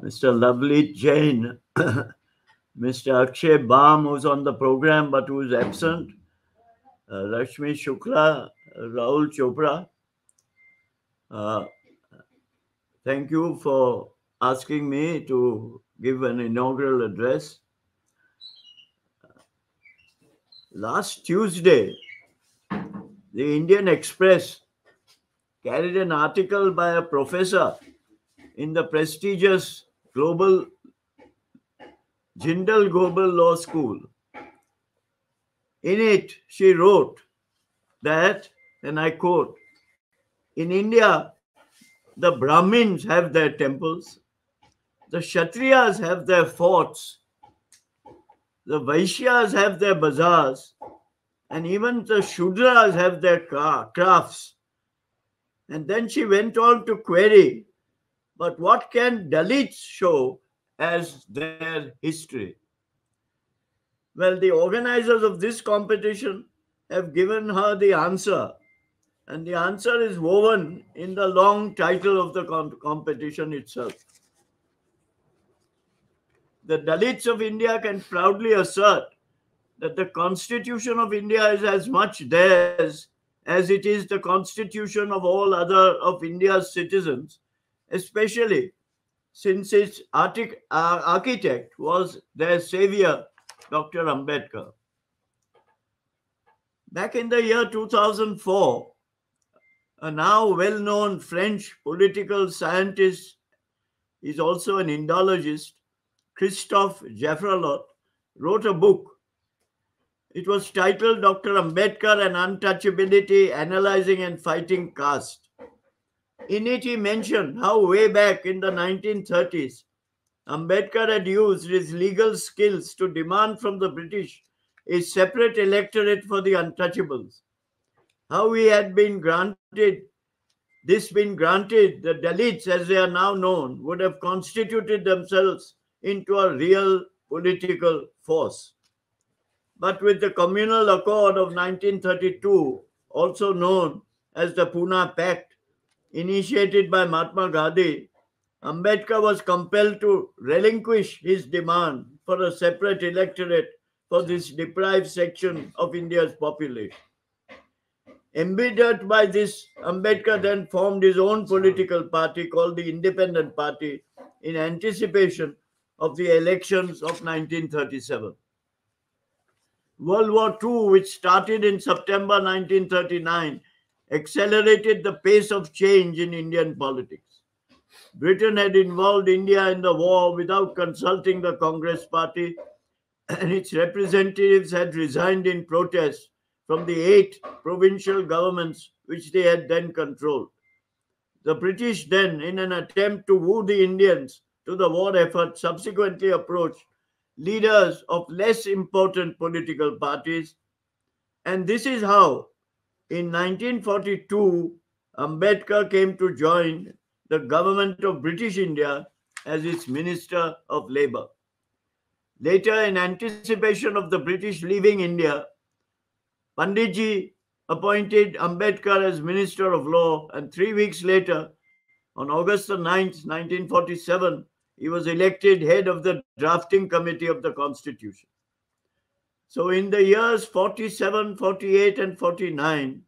Mr. Lovely Jain, Mr. Akshay Bam, who's on the program but who is absent, Lakshmi Shukla, Rahul Chopra. Uh, Thank you for asking me to give an inaugural address. Last Tuesday, the Indian Express carried an article by a professor in the prestigious Jindal Global Law School. In it, she wrote that, and I quote, in India, the Brahmins have their temples, the Kshatriyas have their forts, the Vaishyas have their bazaars, and even the Shudras have their crafts. And then she went on to query, but what can Dalits show as their history? Well, the organizers of this competition have given her the answer, and the answer is woven in the long title of the competition itself. The Dalits of India can proudly assert that the Constitution of India is as much theirs as it is the Constitution of all other of India's citizens, especially since its architect was their savior, Dr. Ambedkar. Back in the year 2004, a now well-known French political scientist, is also an Indologist, Christophe Jaffrelot, wrote a book. It was titled Dr. Ambedkar and Untouchability, Analyzing and Fighting Caste. In it, he mentioned how way back in the 1930s, Ambedkar had used his legal skills to demand from the British a separate electorate for the untouchables. How he had been granted, the Dalits, as they are now known, would have constituted themselves into a real political force. But with the Communal Accord of 1932, also known as the Pune Pact, initiated by Mahatma Gandhi, Ambedkar was compelled to relinquish his demand for a separate electorate for this deprived section of India's population. Embittered by this, Ambedkar then formed his own political party called the Independent Party in anticipation of the elections of 1937. World War II, which started in September 1939, accelerated the pace of change in Indian politics. Britain had involved India in the war without consulting the Congress Party, and its representatives had resigned in protest from the 8 provincial governments which they had then controlled. The British then, in an attempt to woo the Indians to the war effort, subsequently approached leaders of less important political parties, and this is how, in 1942, Ambedkar came to join the government of British India as its Minister of Labour. Later, in anticipation of the British leaving India, Panditji appointed Ambedkar as Minister of Law, and 3 weeks later, on August 9th, 1947, he was elected head of the drafting committee of the Constitution. So in the years 47, 48, and 49,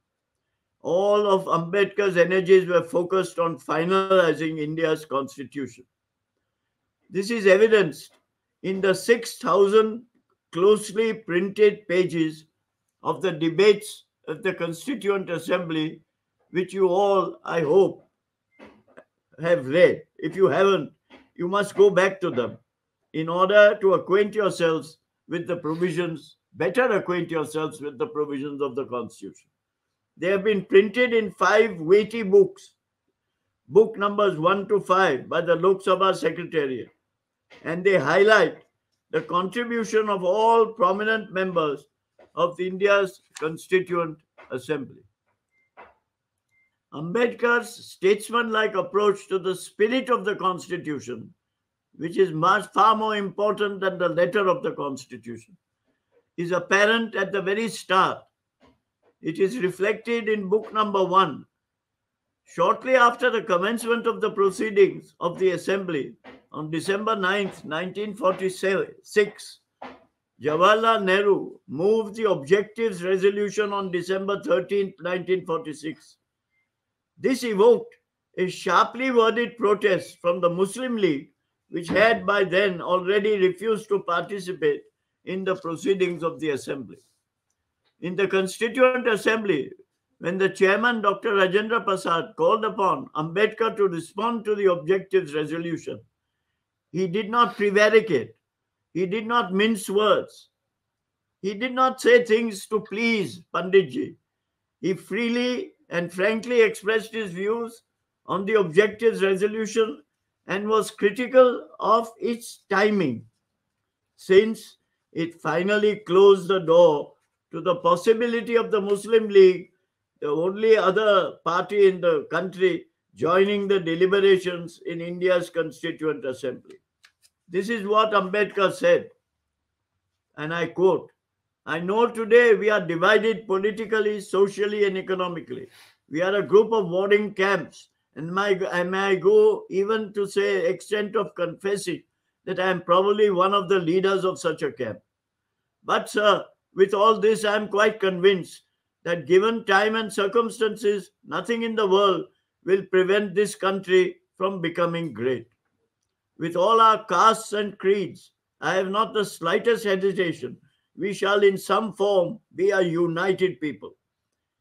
all of Ambedkar's energies were focused on finalizing India's constitution. This is evidenced in the 6,000 closely printed pages of the debates of the Constituent Assembly, which you all, I hope, have read. If you haven't, you must go back to them in order to acquaint yourselves with the provisions, better acquaint yourselves with the provisions of the Constitution. They have been printed in 5 weighty books, book numbers 1 to 5 by the Lok Sabha Secretariat, and they highlight the contribution of all prominent members of India's Constituent Assembly. Ambedkar's statesman-like approach to the spirit of the Constitution, which is far more important than the letter of the Constitution, is apparent at the very start. It is reflected in book number 1. Shortly after the commencement of the proceedings of the Assembly on December 9th, 1946, Jawaharlal Nehru moved the Objectives Resolution on December 13th, 1946. This evoked a sharply worded protest from the Muslim League, which had by then already refused to participate in the proceedings of the Assembly. In the Constituent Assembly, when the chairman, Dr. Rajendra Prasad, called upon Ambedkar to respond to the Objectives Resolution, he did not prevaricate. He did not mince words. He did not say things to please Panditji. He freely and frankly expressed his views on the Objectives Resolution and was critical of its timing, since it finally closed the door to the possibility of the Muslim League, the only other party in the country, joining the deliberations in India's Constituent Assembly. This is what Ambedkar said, and I quote, "I know today we are divided politically, socially, and economically. We are a group of warring camps, and I may go even to say extent of confessing that I am probably one of the leaders of such a camp. But, sir, with all this, I am quite convinced that given time and circumstances, nothing in the world will prevent this country from becoming great. With all our castes and creeds, I have not the slightest hesitation. We shall in some form be a united people.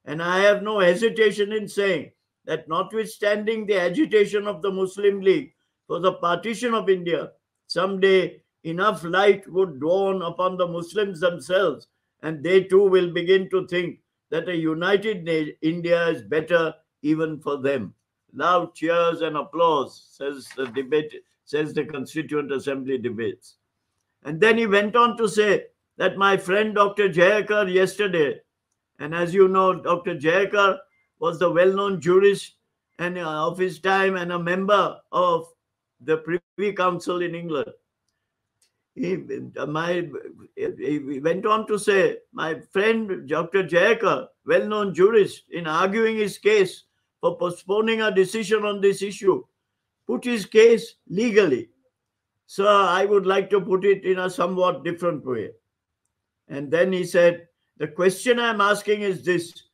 And I have no hesitation in saying that notwithstanding the agitation of the Muslim League for the partition of India, someday enough light would dawn upon the Muslims themselves, and they too will begin to think that a united India is better even for them." Loud cheers and applause, says the Constituent Assembly debates. And then he went on to say that my friend Dr. Jayakar yesterday, and as you know, Dr. Jayakar was the well-known jurist and of his time and a member of the Privy Council in England. He went on to say, my friend Dr. Jayakar, well-known jurist, in arguing his case for postponing a decision on this issue, put his case legally. Sir, I would like to put it in a somewhat different way. And then he said, the question I'm asking is this: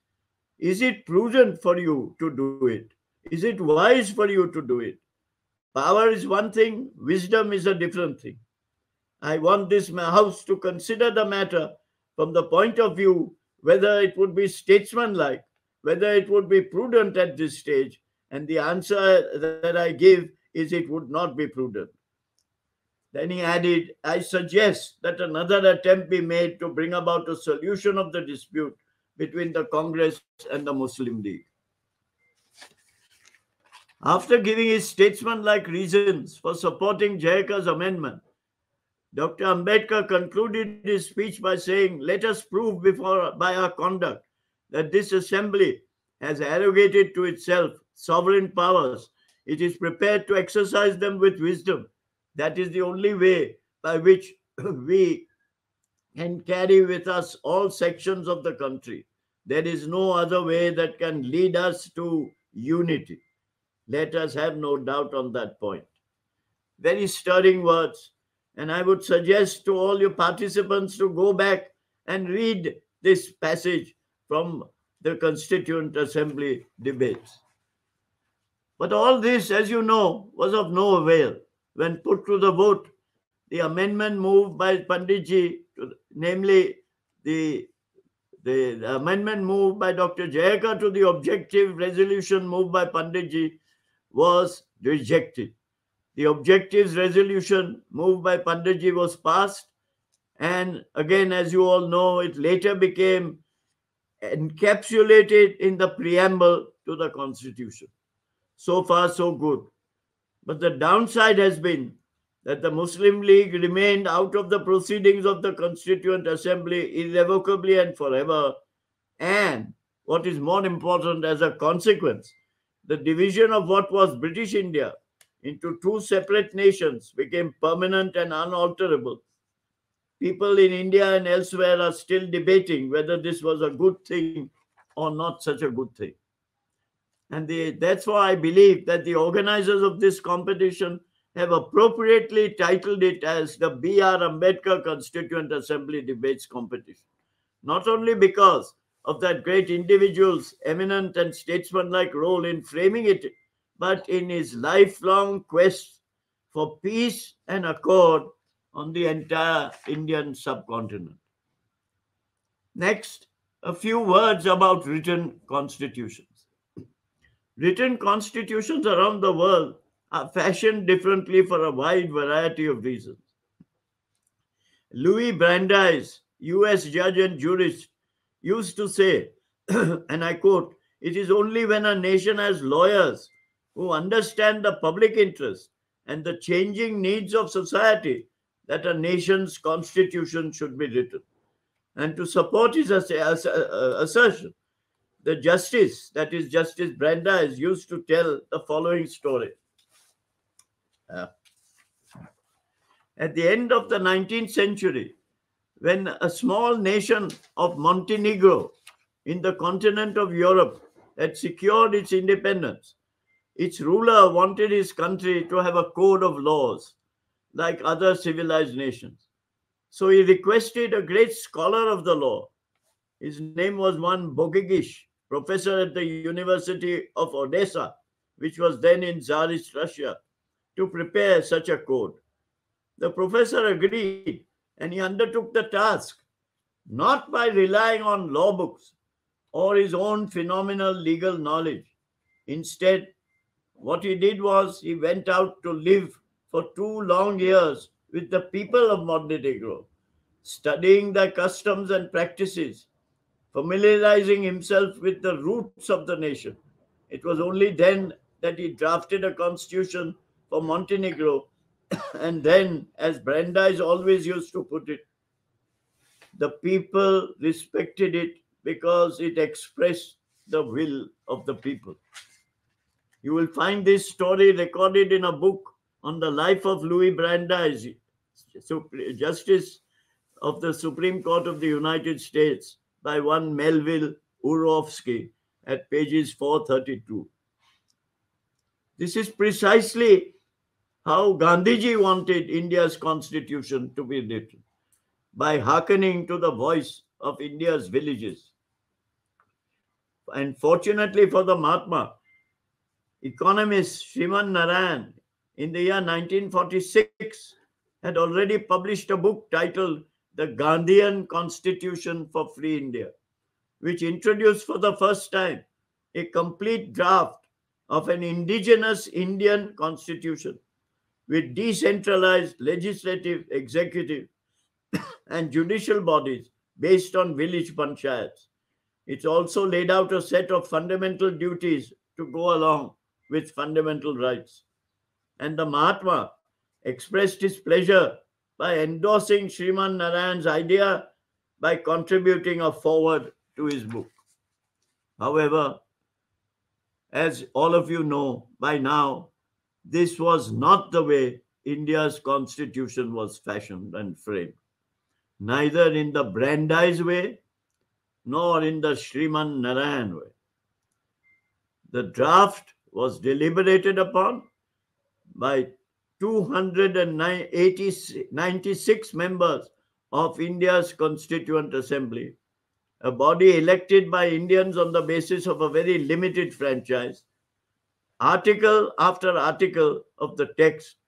is it prudent for you to do it? Is it wise for you to do it? Power is one thing, wisdom is a different thing. I want this House to consider the matter from the point of view whether it would be statesmanlike, whether it would be prudent at this stage, and the answer that I give is it would not be prudent. Then he added, I suggest that another attempt be made to bring about a solution of the dispute between the Congress and the Muslim League. After giving his statesmanlike reasons for supporting Jayakar's amendment, Dr. Ambedkar concluded his speech by saying, let us prove by our conduct that this assembly has arrogated to itself sovereign powers. It is prepared to exercise them with wisdom. That is the only way by which we can carry with us all sections of the country. There is no other way that can lead us to unity. Let us have no doubt on that point. Very stirring words. And I would suggest to all your participants to go back and read this passage from the Constituent Assembly debates. But all this, as you know, was of no avail. When put to the vote, the amendment moved by Panditji, namely the amendment moved by Dr. Jayakar to the objective resolution moved by Panditji, was rejected. The objectives resolution moved by Panditji was passed, and again, as you all know, it later became encapsulated in the preamble to the Constitution. So far, so good. But the downside has been that the Muslim League remained out of the proceedings of the Constituent Assembly irrevocably and forever. And what is more important, as a consequence, the division of what was British India into two separate nations became permanent and unalterable. People in India and elsewhere are still debating whether this was a good thing or not such a good thing. And that's why I believe that the organizers of this competition have appropriately titled it as the B.R. Ambedkar Constituent Assembly Debates Competition. Not only because of that great individual's eminent and statesmanlike role in framing it, but in his lifelong quest for peace and accord on the entire Indian subcontinent. Next, a few words about written constitutions. Written constitutions around the world are fashioned differently for a wide variety of reasons. Louis Brandeis, US judge and jurist, used to say, and I quote, "It is only when a nation has lawyers who understand the public interest and the changing needs of society that a nation's constitution should be written." And to support his assertion, the justice, that is Justice Brandeis, used to tell the following story. Uh, at the end of the 19th century, when a small nation of Montenegro in the continent of Europe had secured its independence, its ruler wanted his country to have a code of laws like other civilized nations. So he requested a great scholar of the law. His name was one Bogigish, professor at the University of Odessa, which was then in Tsarist Russia, to prepare such a code. The professor agreed and he undertook the task, not by relying on law books or his own phenomenal legal knowledge. Instead, what he did was he went out to live for 2 long years with the people of Montenegro, studying their customs and practices, familiarizing himself with the roots of the nation. It was only then that he drafted a constitution for Montenegro, and then, as Brandeis always used to put it, the people respected it because it expressed the will of the people. You will find this story recorded in a book on the life of Louis Brandeis, Justice of the Supreme Court of the United States, by one Melville Urofsky at pages 432. This is precisely how Gandhiji wanted India's constitution to be written, by hearkening to the voice of India's villages. And fortunately for the Mahatma, economist Sriman Narayan in the year 1946 had already published a book titled The Gandhian Constitution for Free India, which introduced for the first time a complete draft of an indigenous Indian constitution with decentralized legislative, executive, and judicial bodies based on village panchayats. It also laid out a set of fundamental duties to go along with fundamental rights. And the Mahatma expressed his pleasure by endorsing Sriman Narayan's idea by contributing a foreword to his book. However, as all of you know by now, this was not the way India's constitution was fashioned and framed, neither in the Brandeis way nor in the Sriman Narayan way. The draft was deliberated upon by 296 members of India's Constituent Assembly, a body elected by Indians on the basis of a very limited franchise, article after article of the text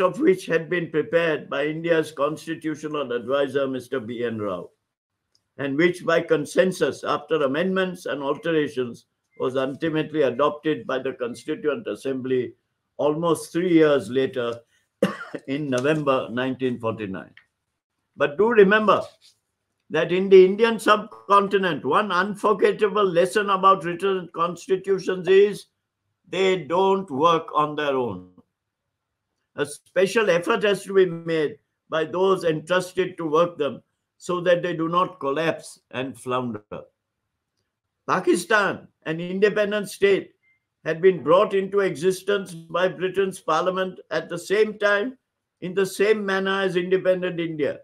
of which had been prepared by India's constitutional advisor, Mr. B.N. Rao, and which by consensus after amendments and alterations was ultimately adopted by the Constituent Assembly almost 3 years later in November 1949. But do remember that in the Indian subcontinent, one unforgettable lesson about written constitutions is they don't work on their own. A special effort has to be made by those entrusted to work them so that they do not collapse and flounder. Pakistan, an independent state, had been brought into existence by Britain's parliament at the same time, in the same manner as independent India,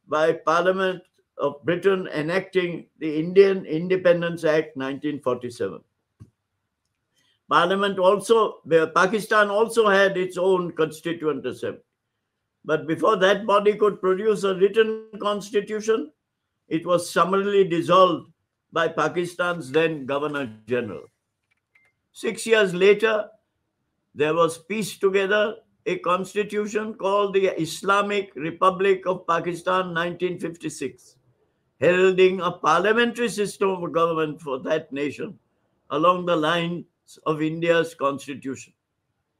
by Parliament of Britain enacting the Indian Independence Act 1947. Pakistan also had its own constituent assembly. But before that body could produce a written constitution, it was summarily dissolved by Pakistan's then Governor General. 6 years later, there was pieced together a constitution called the Islamic Republic of Pakistan 1956, heralding a parliamentary system of government for that nation along the lines of India's constitution.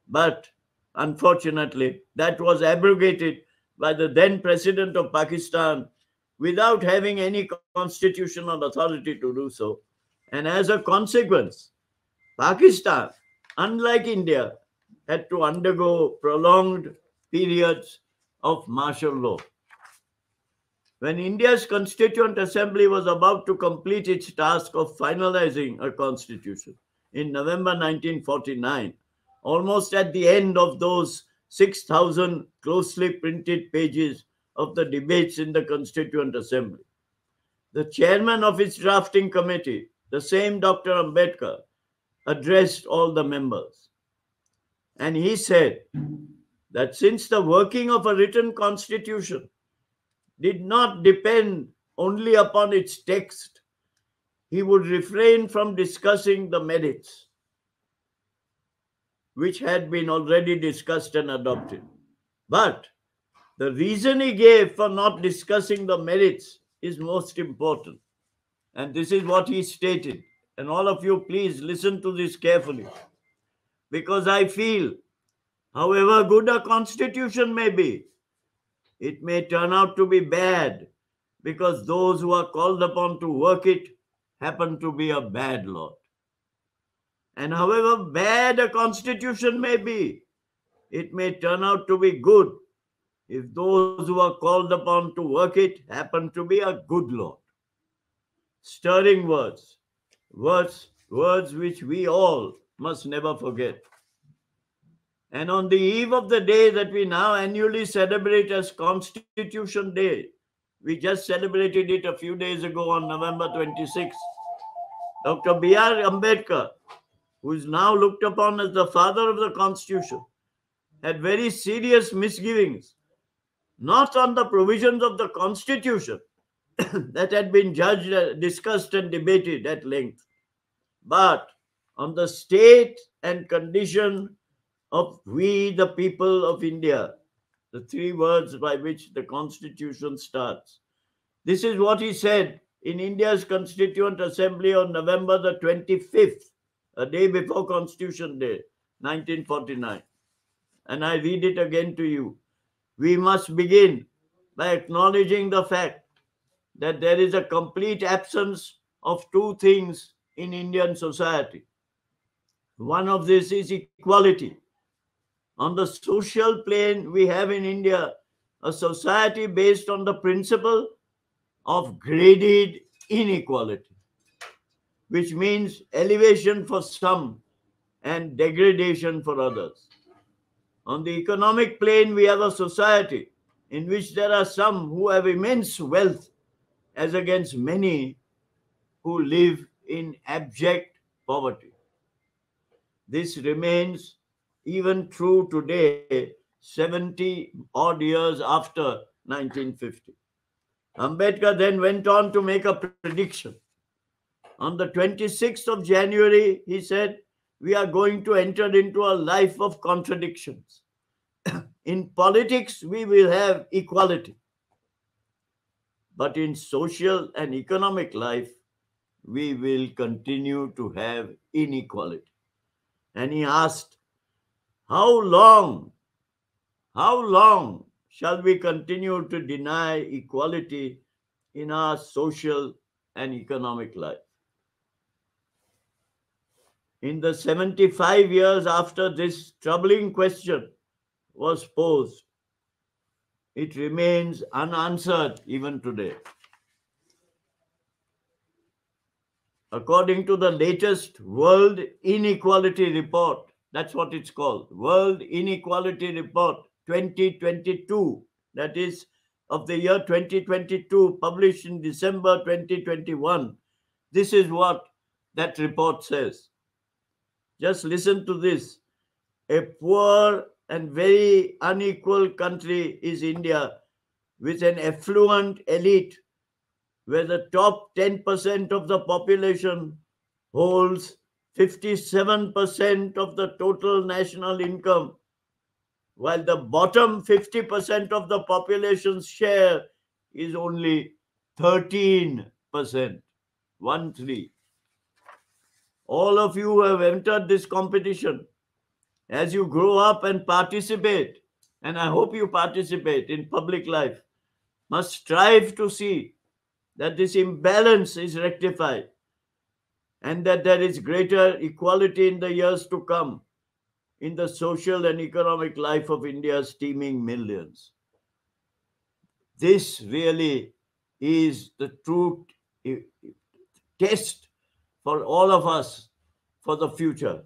But unfortunately, that was abrogated by the then president of Pakistan without having any constitutional authority to do so. And as a consequence, Pakistan, unlike India, had to undergo prolonged periods of martial law. When India's Constituent Assembly was about to complete its task of finalizing a constitution in November 1949, almost at the end of those 6,000 closely printed pages of the debates in the Constituent Assembly, the chairman of its drafting committee, the same Dr. Ambedkar, addressed all the members. And he said that since the working of a written constitution did not depend only upon its text, he would refrain from discussing the merits, which had been already discussed and adopted. But the reason he gave for not discussing the merits is most important. And this is what he stated. And all of you, please listen to this carefully. Because I feel, however good a constitution may be, it may turn out to be bad because those who are called upon to work it happen to be a bad lot. And however bad a constitution may be, it may turn out to be good if those who are called upon to work it happen to be a good lot. Stirring words, words which we all must never forget. And on the eve of the day that we now annually celebrate as Constitution Day, we just celebrated it a few days ago on November 26th, Dr. B.R. Ambedkar, who is now looked upon as the father of the Constitution, had very serious misgivings, not on the provisions of the Constitution that had been judged, discussed and debated at length, but on the state and condition of we, the people of India, the three words by which the Constitution starts. This is what he said in India's Constituent Assembly on November the 25th, a day before Constitution Day, 1949. And I read it again to you. We must begin by acknowledging the fact that there is a complete absence of two things in Indian society. One of this is equality. On the social plane, we have in India a society based on the principle of graded inequality, which means elevation for some and degradation for others. On the economic plane, we have a society in which there are some who have immense wealth as against many who live in abject poverty. This remains even true today, 70 odd years after 1950. Ambedkar then went on to make a prediction. On the 26th of January, he said, we are going to enter into a life of contradictions. In politics, we will have equality. But in social and economic life, we will continue to have inequality. And he asked, how long shall we continue to deny equality in our social and economic life? In the 75 years after this troubling question was posed, it remains unanswered even today. According to the latest World Inequality Report, that's what it's called, World Inequality Report 2022, that is of the year 2022, published in December 2021. This is what that report says. Just listen to this. A poor and very unequal country is India, with an affluent elite where the top 10% of the population holds 57% of the total national income, while the bottom 50% of the population's share is only 13%. 1-3. All of you who have entered this competition, as you grow up and participate, and I hope you participate in public life, must strive to see that this imbalance is rectified and that there is greater equality in the years to come in the social and economic life of India's teeming millions. This really is the true test for all of us for the future.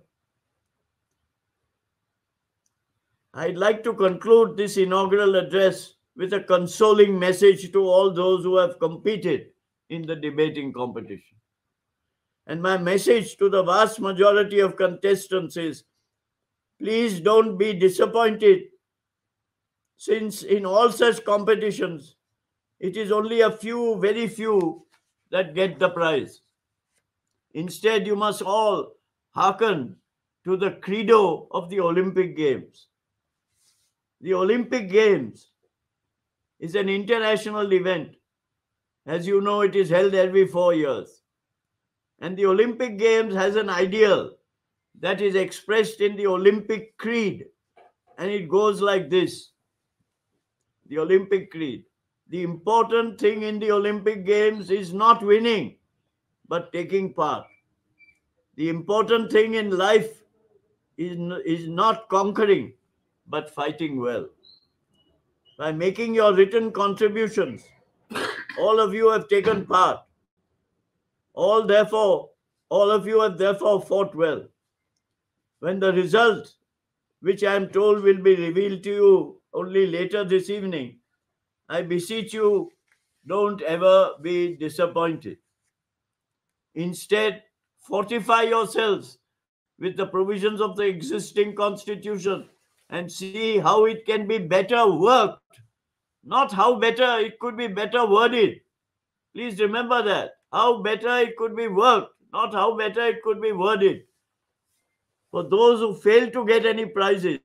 I'd like to conclude this inaugural address with a consoling message to all those who have competed in the debating competition. And my message to the vast majority of contestants is, please don't be disappointed, since in all such competitions, it is only a few, very few, that get the prize. Instead, you must all hearken to the credo of the Olympic Games. The Olympic Games is an international event. As you know, it is held every 4 years. And the Olympic Games has an ideal that is expressed in the Olympic Creed. And it goes like this. The Olympic Creed. The important thing in the Olympic Games is not winning, but taking part. The important thing in life is not conquering, but fighting well. By making your written contributions, all of you have taken part. All of you have therefore fought well. When the result, which I am told will be revealed to you only later this evening, I beseech you, don't ever be disappointed. Instead, fortify yourselves with the provisions of the existing constitution and see how it can be better worked, not how better it could be better worded. Please remember that. How better it could be worked, not how better it could be worded. For those who fail to get any prizes,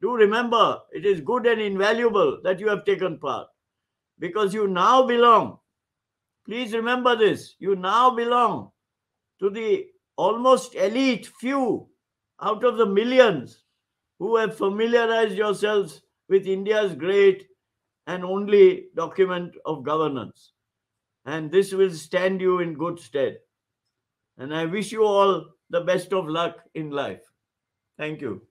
do remember it is good and invaluable that you have taken part, because you now belong. Please remember this. You now belong to the almost elite few out of the millions who have familiarized yourselves with India's great and only document of governance. And this will stand you in good stead. And I wish you all the best of luck in life. Thank you.